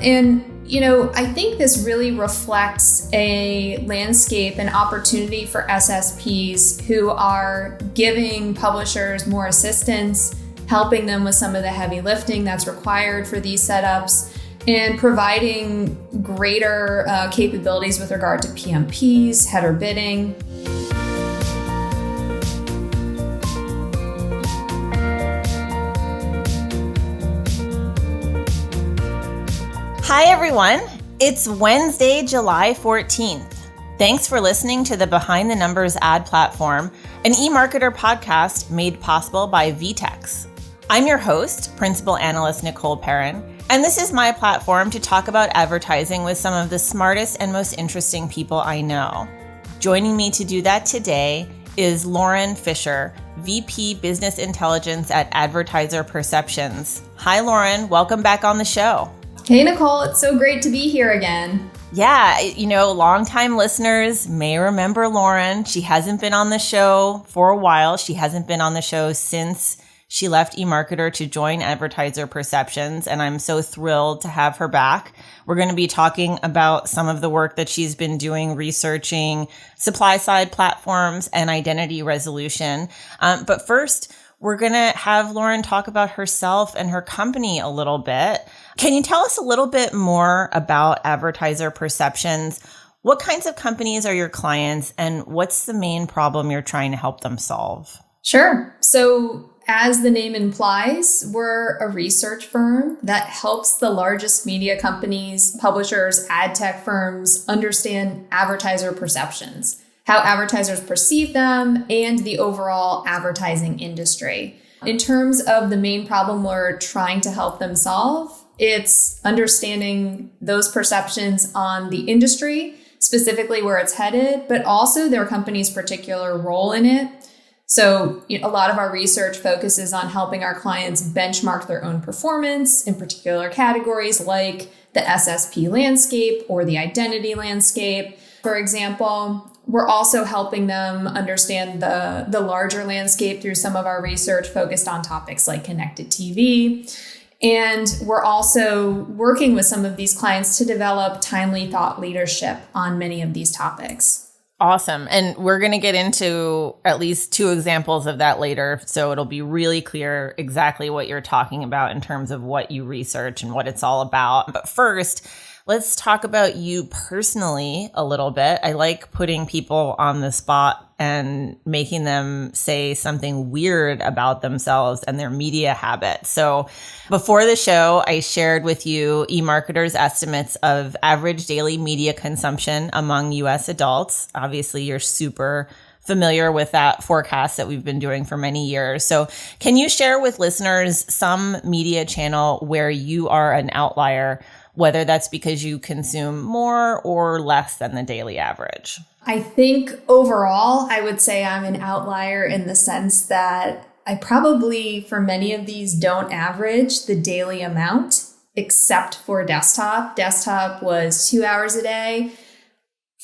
And, I think this really reflects a landscape and opportunity for SSPs who are giving publishers more assistance, helping them with some of the heavy lifting that's required for these setups, and providing greater capabilities with regard to PMPs, header bidding. Hi, everyone. It's Wednesday, July 14th. Thanks for listening to the Behind the Numbers ad platform, an eMarketer podcast made possible by VTEX. I'm your host, Principal Analyst Nicole Perrin, and this is my platform to talk about advertising with some of the smartest and most interesting people I know. Joining me to do that today is Lauren Fisher, VP Business Intelligence at Advertiser Perceptions. Hi, Lauren. Welcome back on the show. Hey, Nicole. It's so great to be here again. Yeah, longtime listeners may remember Lauren. She hasn't been on the show for a while. She hasn't been on the show since she left eMarketer to join Advertiser Perceptions, and I'm so thrilled to have her back. We're going to be talking about some of the work that she's been doing researching supply-side platforms and identity resolution. But first, we're going to have Lauren talk about herself and her company a little bit. Can you tell us a little bit more about Advertiser Perceptions? What kinds of companies are your clients, and what's the main problem you're trying to help them solve? Sure. So as the name implies, we're a research firm that helps the largest media companies, publishers, ad tech firms understand advertiser perceptions, how advertisers perceive them, and the overall advertising industry. In terms of the main problem we're trying to help them solve, it's understanding those perceptions on the industry, specifically where it's headed, but also their company's particular role in it. So a lot of our research focuses on helping our clients benchmark their own performance in particular categories like the SSP landscape or the identity landscape, for example. We're also helping them understand the larger landscape through some of our research focused on topics like connected TV. And we're also working with some of these clients to develop timely thought leadership on many of these topics. Awesome. And we're going to get into at least two examples of that later. So it'll be really clear exactly what you're talking about in terms of what you research and what it's all about. But first, let's talk about you personally a little bit. I like putting people on the spot and making them say something weird about themselves and their media habits. So before the show, I shared with you eMarketer's estimates of average daily media consumption among US adults. Obviously, you're super familiar with that forecast that we've been doing for many years. So can you share with listeners some media channel where you are an outlier, whether that's because you consume more or less than the daily average? I think overall, I would say I'm an outlier in the sense that I probably, for many of these, don't average the daily amount, except for desktop. Desktop was 2 hours a day.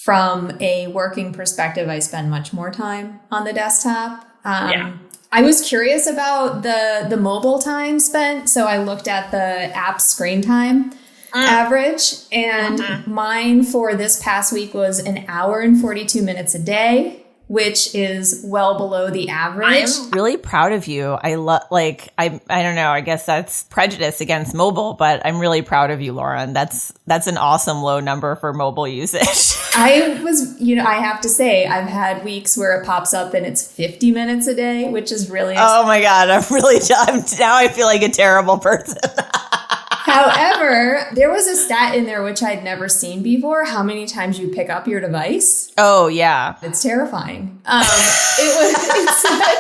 From a working perspective, I spend much more time on the desktop. I was curious about the mobile time spent, so I looked at the app screen time average, and mine for this past week was 1 hour and 42 minutes a day, which is well below the average. I'm really proud of you. I don't know, I guess that's prejudice against mobile, but I'm really proud of you, Lauren. That's an awesome low number for mobile usage. I have to say, I've had weeks where it pops up and it's 50 minutes a day, which is really... Oh my God, now I feel like a terrible person. However, there was a stat in there which I'd never seen before, how many times you pick up your device. Oh, yeah. It's terrifying. It said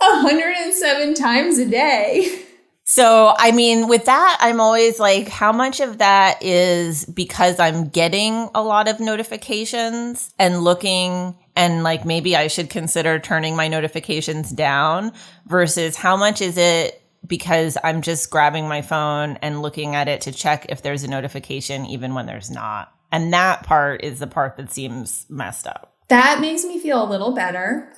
107 times a day. So, I mean, with that, I'm always like, how much of that is because I'm getting a lot of notifications and looking, and like maybe I should consider turning my notifications down, versus how much is it because I'm just grabbing my phone and looking at it to check if there's a notification, even when there's not. And that part is the part that seems messed up. That makes me feel a little better.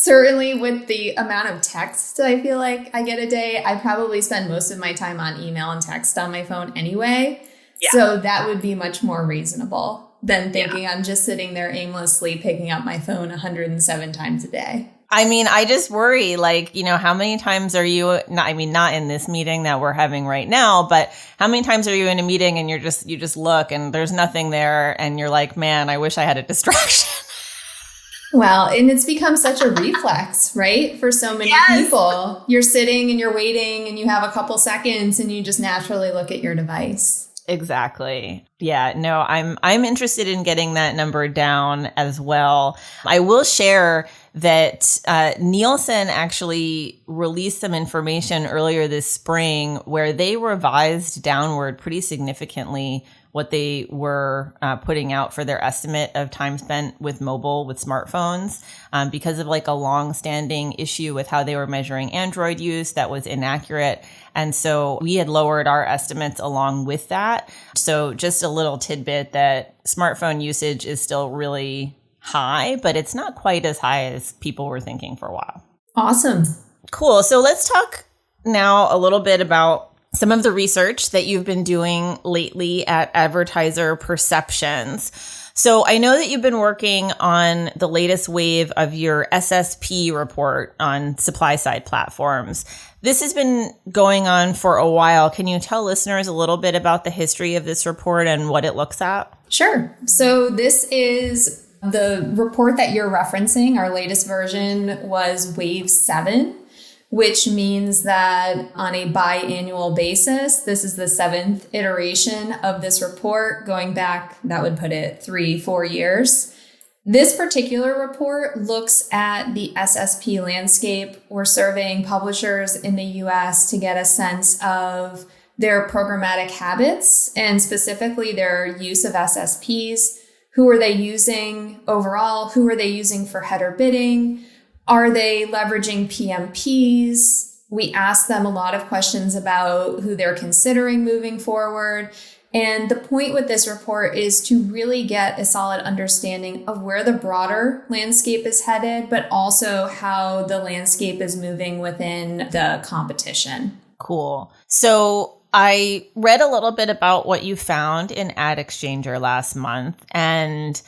Certainly with the amount of text I feel like I get a day, I probably spend most of my time on email and text on my phone anyway. Yeah. So that would be much more reasonable than thinking I'm just sitting there aimlessly picking up my phone 107 times a day. I mean, I just worry, like, how many times are you, not in this meeting that we're having right now, but how many times are you in a meeting and you just look and there's nothing there and you're like, man, I wish I had a distraction. Well, and it's become such a reflex, right? For so many people, you're sitting and you're waiting and you have a couple seconds and you just naturally look at your device. Exactly. Yeah, no, I'm interested in getting that number down as well. I will share that Nielsen actually released some information earlier this spring where they revised downward pretty significantly what they were putting out for their estimate of time spent with mobile, with smartphones, because of like a long-standing issue with how they were measuring Android use that was inaccurate. And so we had lowered our estimates along with that. So just a little tidbit that smartphone usage is still really high, but it's not quite as high as people were thinking for a while. Awesome. Cool. So let's talk now a little bit about some of the research that you've been doing lately at Advertiser Perceptions. So I know that you've been working on the latest wave of your SSP report on supply side platforms. This has been going on for a while. Can you tell listeners a little bit about the history of this report and what it looks at? Sure. So this is the report that you're referencing. Our latest version was Wave 7. Which means that on a biannual basis, this is the 7th iteration of this report going back, that would put it 3-4 years. This particular report looks at the SSP landscape. We're surveying publishers in the US to get a sense of their programmatic habits and specifically their use of SSPs. Who are they using overall? Who are they using for header bidding? Are they leveraging PMPs? We ask them a lot of questions about who they're considering moving forward. And the point with this report is to really get a solid understanding of where the broader landscape is headed, but also how the landscape is moving within the competition. Cool. So I read a little bit about what you found in Ad Exchanger last month, and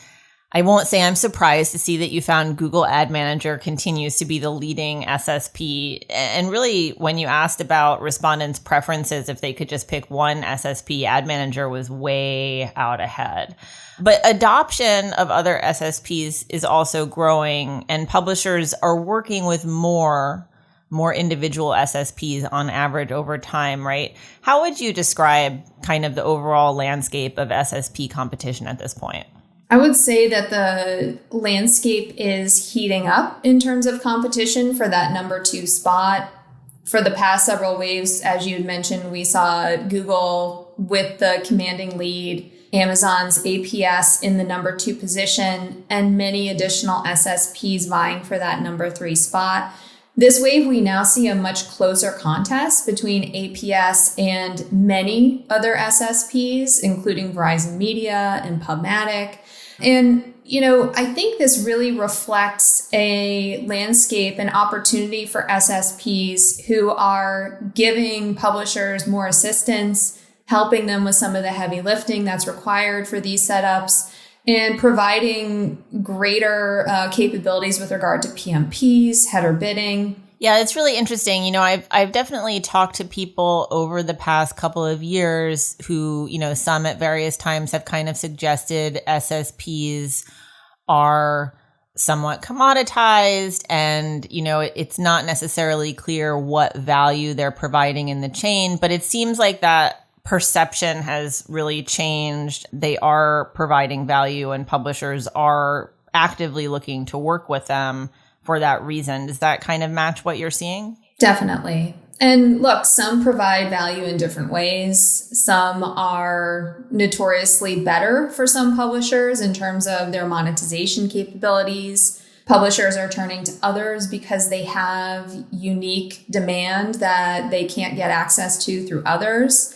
I won't say I'm surprised to see that you found Google Ad Manager continues to be the leading SSP. And really, when you asked about respondents' preferences, if they could just pick one SSP, Ad Manager was way out ahead. But adoption of other SSPs is also growing, and publishers are working with more individual SSPs on average over time, right? How would you describe kind of the overall landscape of SSP competition at this point? I would say that the landscape is heating up in terms of competition for that number 2 spot. For the past several waves, as you had mentioned, we saw Google with the commanding lead, Amazon's APS in the number 2 position, and many additional SSPs vying for that number 3 spot. This wave, we now see a much closer contest between APS and many other SSPs, including Verizon Media and PubMatic. And, I think this really reflects a landscape and opportunity for SSPs who are giving publishers more assistance, helping them with some of the heavy lifting that's required for these setups, and providing greater capabilities with regard to PMPs, header bidding. Yeah, it's really interesting. I've definitely talked to people over the past couple of years who, some at various times have kind of suggested SSPs are somewhat commoditized and, it's not necessarily clear what value they're providing in the chain, but it seems like that perception has really changed. They are providing value and publishers are actively looking to work with them for that reason. Does that kind of match what you're seeing? Definitely. And look, some provide value in different ways. Some are notoriously better for some publishers in terms of their monetization capabilities. Publishers are turning to others because they have unique demand that they can't get access to through others.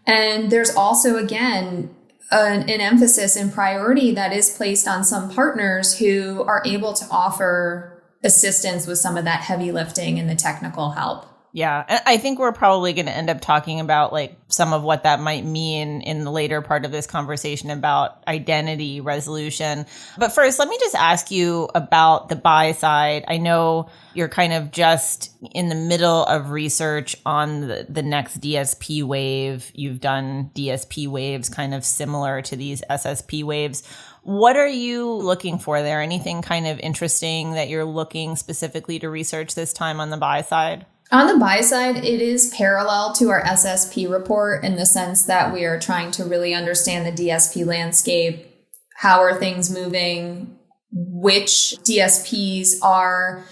And there's also, again, an emphasis and priority that is placed on some partners who are able to offer assistance with some of that heavy lifting and the technical help. Yeah, I think we're probably going to end up talking about like some of what that might mean in the later part of this conversation about identity resolution. But first, let me just ask you about the buy side. I know you're kind of just in the middle of research on the next DSP wave. You've done DSP waves kind of similar to these SSP waves. What are you looking for there? Anything kind of interesting that you're looking specifically to research this time on the buy side? On the buy side, it is parallel to our SSP report in the sense that we are trying to really understand the DSP landscape. How are things moving? Which DSPs are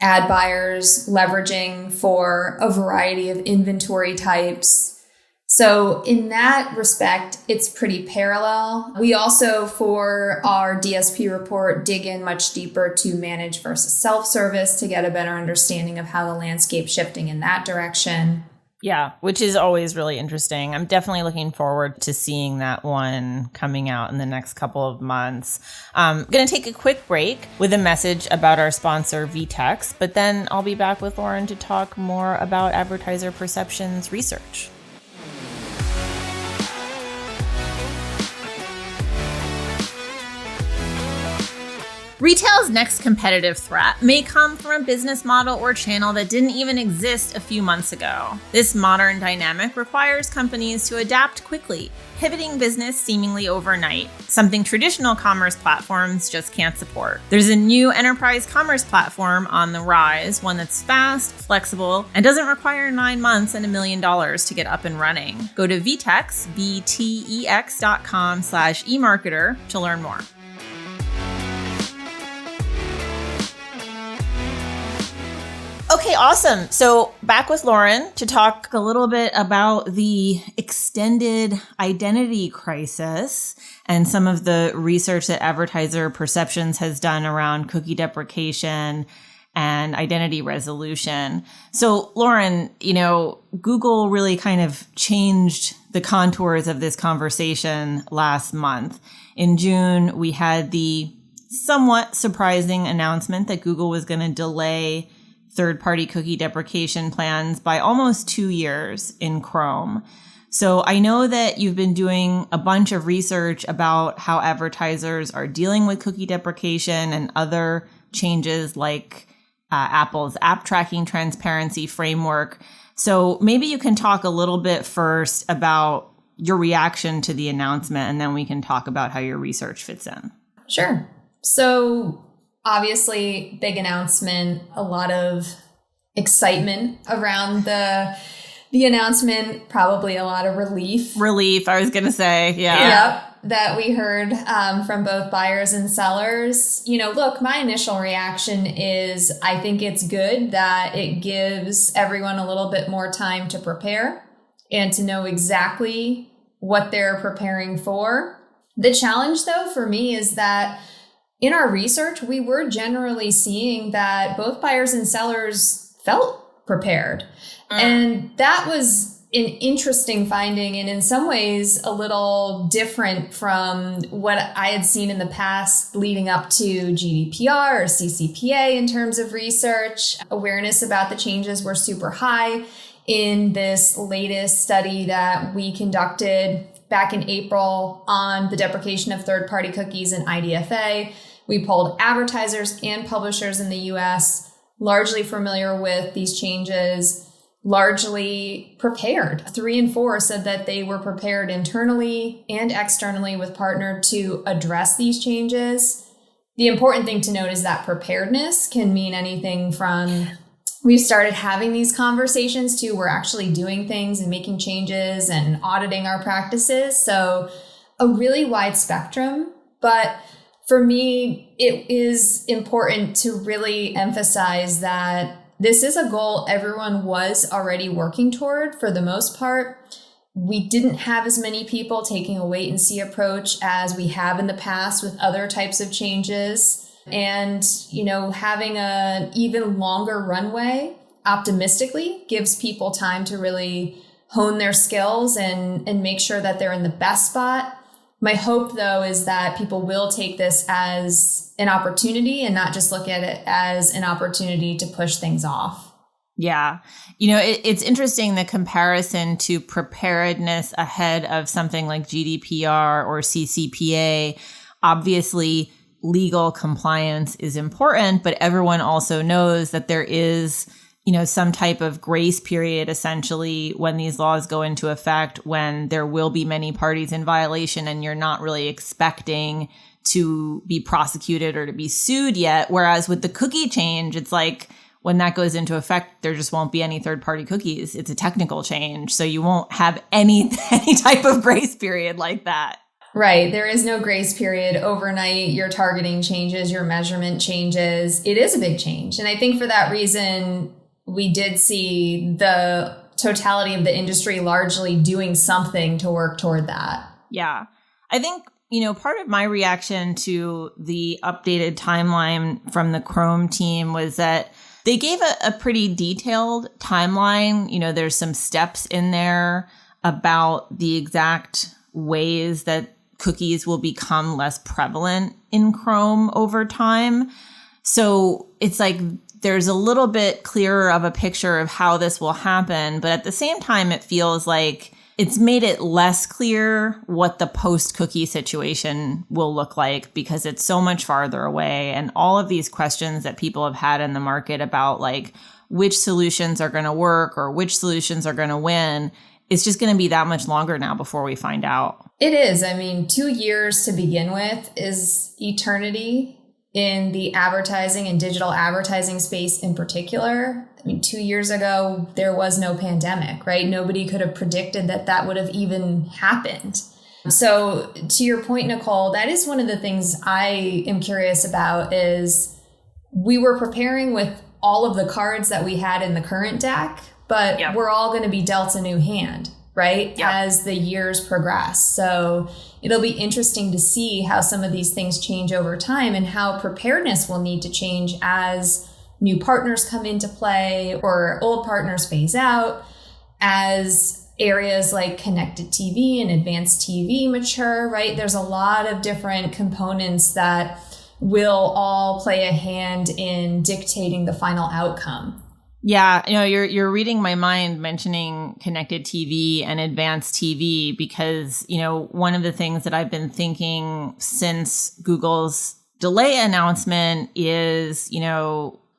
ad buyers leveraging for a variety of inventory types? So in that respect, it's pretty parallel. We also, for our DSP report, dig in much deeper to managed versus self-service to get a better understanding of how the landscape's shifting in that direction. Yeah, which is always really interesting. I'm definitely looking forward to seeing that one coming out in the next couple of months. I'm going to take a quick break with a message about our sponsor, VTEX, but then I'll be back with Lauren to talk more about Advertiser Perceptions research. Retail's next competitive threat may come from a business model or channel that didn't even exist a few months ago. This modern dynamic requires companies to adapt quickly, pivoting business seemingly overnight, something traditional commerce platforms just can't support. There's a new enterprise commerce platform on the rise, one that's fast, flexible, and doesn't require 9 months and $1 million to get up and running. Go to VTEX, VTEX.com/eMarketer to learn more. Okay, awesome. So back with Lauren to talk a little bit about the extended identity crisis and some of the research that Advertiser Perceptions has done around cookie deprecation and identity resolution. So Lauren, Google really kind of changed the contours of this conversation last month. In June, we had the somewhat surprising announcement that Google was going to delay third-party cookie deprecation plans by almost 2 years in Chrome. So I know that you've been doing a bunch of research about how advertisers are dealing with cookie deprecation and other changes like Apple's app tracking transparency framework. So maybe you can talk a little bit first about your reaction to the announcement, and then we can talk about how your research fits in. Sure. So obviously, big announcement, a lot of excitement around the announcement, probably a lot of relief. I was going to say, yeah. Yep, that we heard from both buyers and sellers. Look, my initial reaction is I think it's good that it gives everyone a little bit more time to prepare and to know exactly what they're preparing for. The challenge, though, for me is that in our research, we were generally seeing that both buyers and sellers felt prepared. And that was an interesting finding and in some ways a little different from what I had seen in the past leading up to GDPR or CCPA in terms of research. Awareness about the changes were super high. In this latest study that we conducted back in April on the deprecation of third-party cookies in IDFA, we polled advertisers and publishers in the US, largely familiar with these changes, largely prepared. 3 in 4 said that they were prepared internally and externally with partner to address these changes. The important thing to note is that preparedness can mean anything from we've started having these conversations to we're actually doing things and making changes and auditing our practices. So a really wide spectrum, but for me, it is important to really emphasize that this is a goal everyone was already working toward for the most part. We didn't have as many people taking a wait and see approach as we have in the past with other types of changes. And, having an even longer runway optimistically gives people time to really hone their skills and make sure that they're in the best spot My hope, though, is that people will take this as an opportunity and not just look at it as an opportunity to push things off. Yeah. It's interesting, the comparison to preparedness ahead of something like GDPR or CCPA. Obviously, legal compliance is important, but everyone also knows that there is some type of grace period, essentially, when these laws go into effect, when there will be many parties in violation and you're not really expecting to be prosecuted or to be sued yet. Whereas with the cookie change, it's like when that goes into effect, there just won't be any third-party cookies. It's a technical change. So you won't have any type of grace period like that. Right. There is no grace period. Overnight, your targeting changes, your measurement changes. It is a big change. And I think for that reason, we did see the totality of the industry largely doing something to work toward that. Yeah. I think, part of my reaction to the updated timeline from the Chrome team was that they gave a pretty detailed timeline. There's some steps in there about the exact ways that cookies will become less prevalent in Chrome over time. So it's like there's a little bit clearer of a picture of how this will happen. But at the same time, it feels like it's made it less clear what the post-cookie situation will look like because it's so much farther away. And all of these questions that people have had in the market about like which solutions are going to work or which solutions are going to win, it's just going to be that much longer now before we find out. It is. 2 years to begin with is eternity in the advertising and digital advertising space in particular. 2 years ago, there was no pandemic, right? Nobody could have predicted that would have even happened. So to your point, Nicole, that is one of the things I am curious about is we were preparing with all of the cards that we had in the current deck, but we're all going to be dealt a new hand, right? As the years progress. So it'll be interesting to see how some of these things change over time and how preparedness will need to change as new partners come into play or old partners phase out, as areas like connected TV and advanced TV mature, right? There's a lot of different components that will all play a hand in dictating the final outcome. Yeah, you're reading my mind mentioning connected TV and advanced TV because, one of the things that I've been thinking since Google's delay announcement is,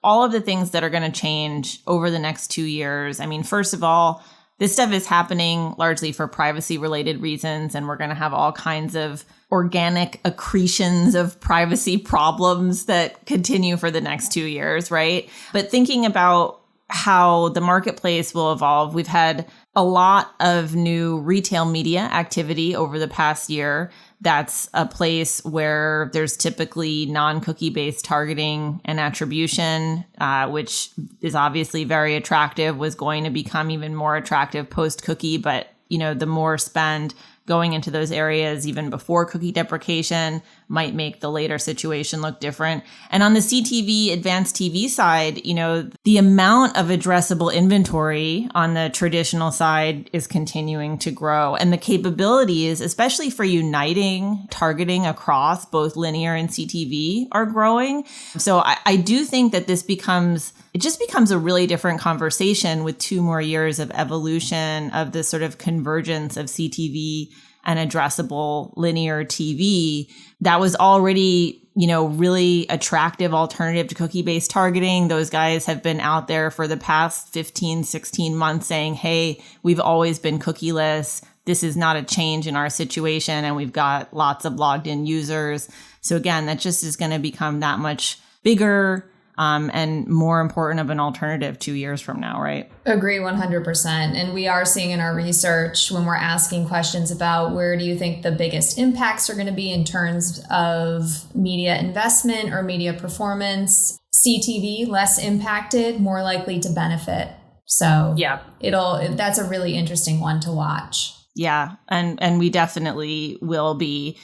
all of the things that are going to change over the next 2 years. First of all, this stuff is happening largely for privacy related reasons, and we're going to have all kinds of organic accretions of privacy problems that continue for the next 2 years, right? But thinking about how the marketplace will evolve, we've had a lot of new retail media activity over the past year. That's a place where there's typically non-cookie based targeting and attribution, which is obviously very attractive, was going to become even more attractive post-cookie. But, the more spend going into those areas even before cookie deprecation might make the later situation look different. And on the CTV, advanced TV side, the amount of addressable inventory on the traditional side is continuing to grow. And the capabilities, especially for uniting targeting across both linear and CTV, are growing. So I do think that it just becomes a really different conversation with 2 more years of evolution of this sort of convergence of CTV and addressable linear TV that was already, really attractive alternative to cookie-based targeting. Those guys have been out there for the past 15, 16 months saying, hey, we've always been cookieless. This is not a change in our situation. And we've got lots of logged in users. So again, that just is going to become that much bigger and more important of an alternative 2 years from now, right? Agree 100%. And we are seeing in our research when we're asking questions about where do you think the biggest impacts are going to be in terms of media investment or media performance, CTV less impacted, more likely to benefit. So that's a really interesting one to watch. Yeah, and we definitely will be.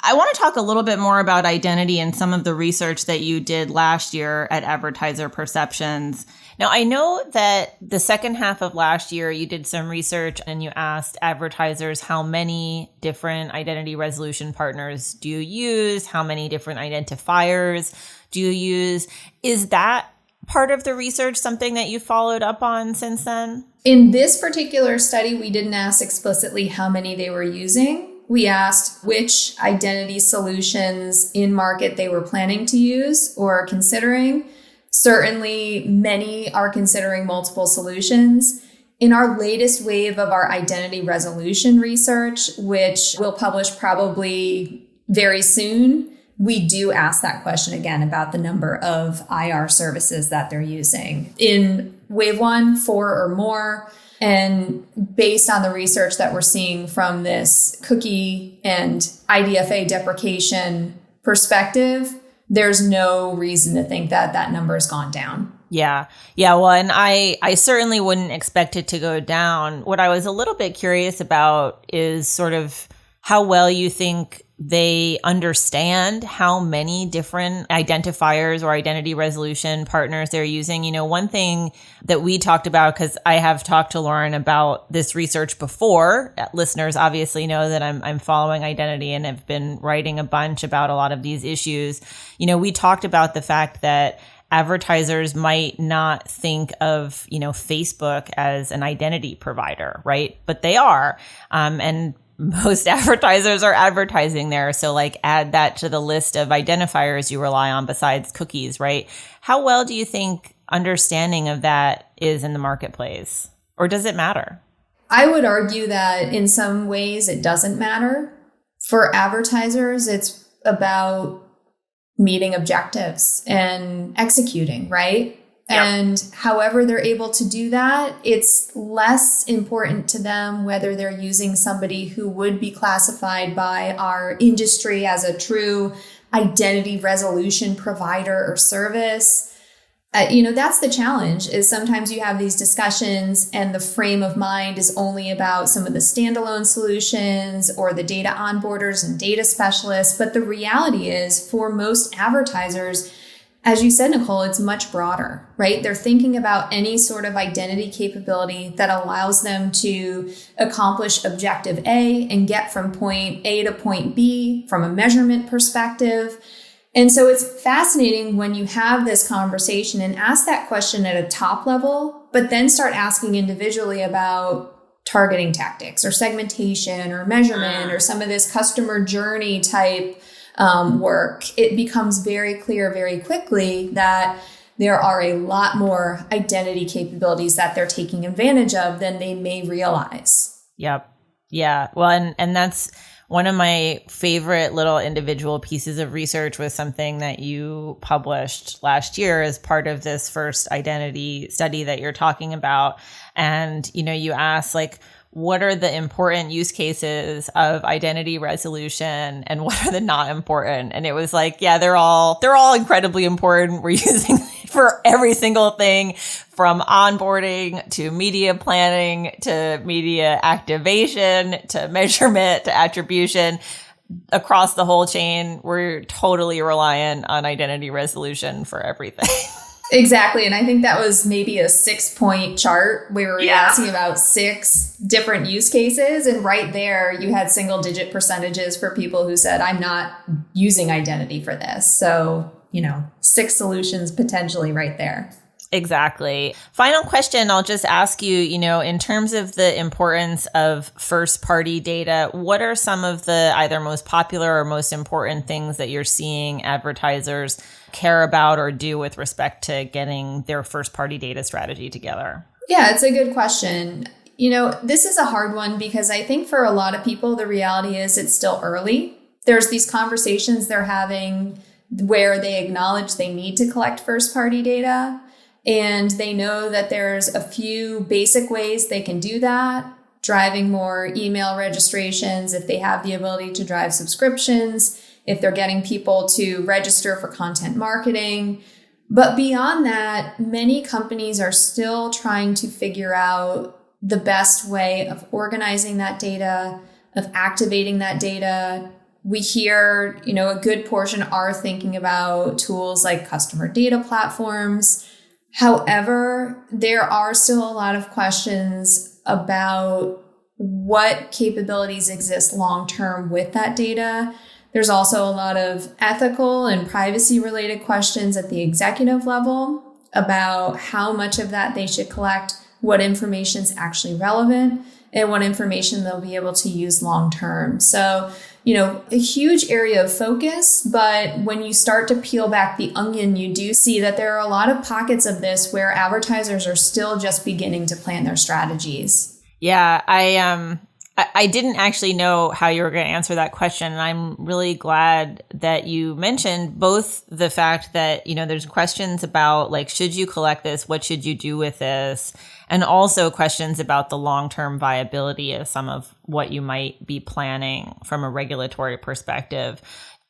I want to talk a little bit more about identity and some of the research that you did last year at Advertiser Perceptions. Now, I know that the second half of last year, you did some research and you asked advertisers how many different identity resolution partners do you use? How many different identifiers do you use? Is that part of the research something that you followed up on since then? In this particular study, we didn't ask explicitly how many they were using. We asked which identity solutions in market they were planning to use or considering. Certainly, many are considering multiple solutions. In our latest wave of our identity resolution research, which we'll publish probably very soon, we do ask that question again about the number of IR services that they're using. In wave 1, 4 or more. And based on the research that we're seeing from this cookie and IDFA deprecation perspective, there's no reason to think that that number has gone down. Yeah. Well, and I certainly wouldn't expect it to go down. What I was a little bit curious about is sort of how well you think they understand how many different identifiers or identity resolution partners they're using. You know, one thing that we talked about, because I have talked to Lauren about this research before, listeners obviously know that I'm following identity and have been writing a bunch about a lot of these issues. You know, we talked about the fact that advertisers might not think of, Facebook as an identity provider, right? But they are. And most advertisers are advertising there. So add that to the list of identifiers you rely on besides cookies, right? How well do you think understanding of that is in the marketplace? Or does it matter? I would argue that in some ways it doesn't matter. For advertisers, it's about meeting objectives and executing, right? Yep. And however they're able to do that, it's less important to them whether they're using somebody who would be classified by our industry as a true identity resolution provider or service. That's the challenge, is sometimes you have these discussions and the frame of mind is only about some of the standalone solutions or the data onboarders and data specialists. But the reality is, for most advertisers, as you said, Nicole, it's much broader, right? They're thinking about any sort of identity capability that allows them to accomplish objective A and get from point A to point B from a measurement perspective. And so it's fascinating when you have this conversation and ask that question at a top level, but then start asking individually about targeting tactics or segmentation or measurement or some of this customer journey type work. It becomes very clear very quickly that there are a lot more identity capabilities that they're taking advantage of than they may realize. Yep. Yeah. Well, and that's one of my favorite little individual pieces of research, was something that you published last year as part of this first identity study that you're talking about. And, you asked what are the important use cases of identity resolution and what are the not important? And it was they're all incredibly important. We're using it for every single thing, from onboarding to media planning to media activation to measurement to attribution. Across the whole chain, we're totally reliant on identity resolution for everything. Exactly. And I think that was maybe a 6-point chart where we were asking about 6 different use cases. And right there, you had single-digit percentages for people who said, I'm not using identity for this. So, 6 solutions potentially right there. Exactly. Final question, I'll just ask you, in terms of the importance of first-party data, what are some of the either most popular or most important things that you're seeing advertisers care about or do with respect to getting their first-party data strategy together? Yeah, it's a good question. This is a hard one because I think for a lot of people, the reality is it's still early. There's these conversations they're having where they acknowledge they need to collect first-party data. And they know that there's a few basic ways they can do that, driving more email registrations if they have the ability to drive subscriptions, if they're getting people to register for content marketing. But beyond that, many companies are still trying to figure out the best way of organizing that data, of activating that data, we hear, a good portion are thinking about tools like customer data platforms. However, there are still a lot of questions about what capabilities exist long-term with that data. There's also a lot of ethical and privacy-related questions at the executive level about how much of that they should collect, what information is actually relevant, and what information they'll be able to use long-term. So, a huge area of focus, but when you start to peel back the onion, you do see that there are a lot of pockets of this where advertisers are still just beginning to plan their strategies. Yeah, I didn't actually know how you were going to answer that question. And I'm really glad that you mentioned both the fact that, there's questions about like, should you collect this? What should you do with this? And also questions about the long-term viability of some of what you might be planning from a regulatory perspective.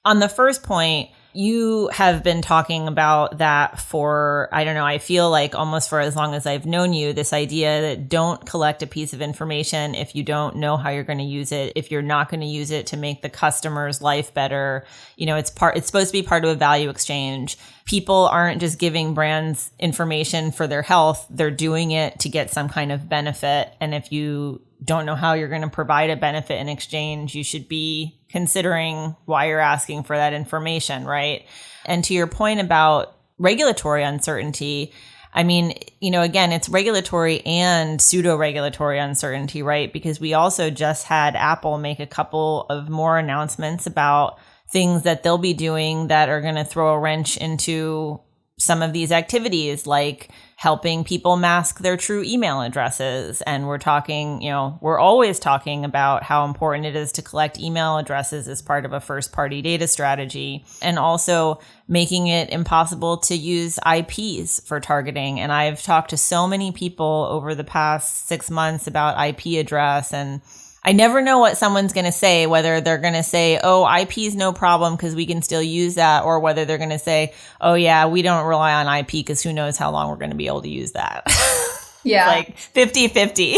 On the first point, you have been talking about that for, I feel like almost for as long as I've known you, this idea that don't collect a piece of information if you don't know how you're going to use it, if you're not going to use it to make the customer's life better. It's supposed to be part of a value exchange. People aren't just giving brands information for their health. They're doing it to get some kind of benefit. And if you don't know how you're going to provide a benefit in exchange, you should be considering why you're asking for that information, right? And to your point about regulatory uncertainty, again, it's regulatory and pseudo-regulatory uncertainty, right? Because we also just had Apple make a couple of more announcements about things that they'll be doing that are going to throw a wrench into some of these activities, like helping people mask their true email addresses. And we're talking, we're always talking about how important it is to collect email addresses as part of a first-party data strategy, and also making it impossible to use IPs for targeting. And I've talked to so many people over the past 6 months about IP address, and I never know what someone's going to say, whether they're going to say, oh, IP is no problem because we can still use that, or whether they're going to say, oh, yeah, we don't rely on IP because who knows how long we're going to be able to use that. Yeah. Like 50-50.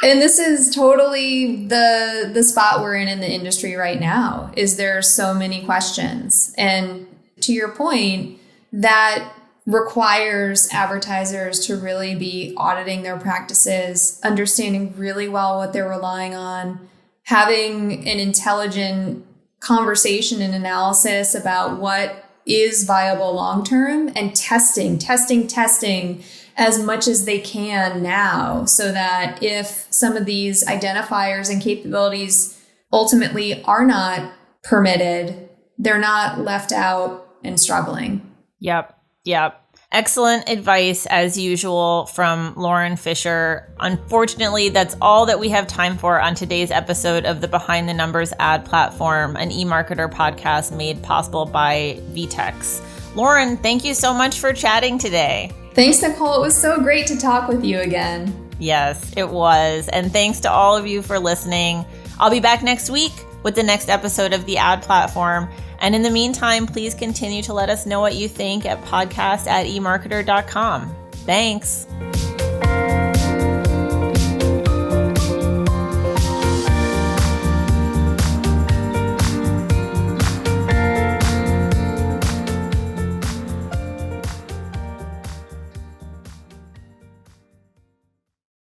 And this is totally the spot we're in the industry right now, is there are so many questions. And to your point, that requires advertisers to really be auditing their practices, understanding really well what they're relying on, having an intelligent conversation and analysis about what is viable long-term, and testing as much as they can now, so that if some of these identifiers and capabilities ultimately are not permitted, they're not left out and struggling. Yep. Excellent advice, as usual, from Lauren Fisher. Unfortunately, that's all that we have time for on today's episode of the Behind the Numbers ad platform, an eMarketer podcast made possible by Vtex. Lauren, thank you so much for chatting today. Thanks, Nicole. It was so great to talk with you again. Yes, it was. And thanks to all of you for listening. I'll be back next week with the next episode of the ad platform. And in the meantime, please continue to let us know what you think at podcast@emarketer.com. Thanks.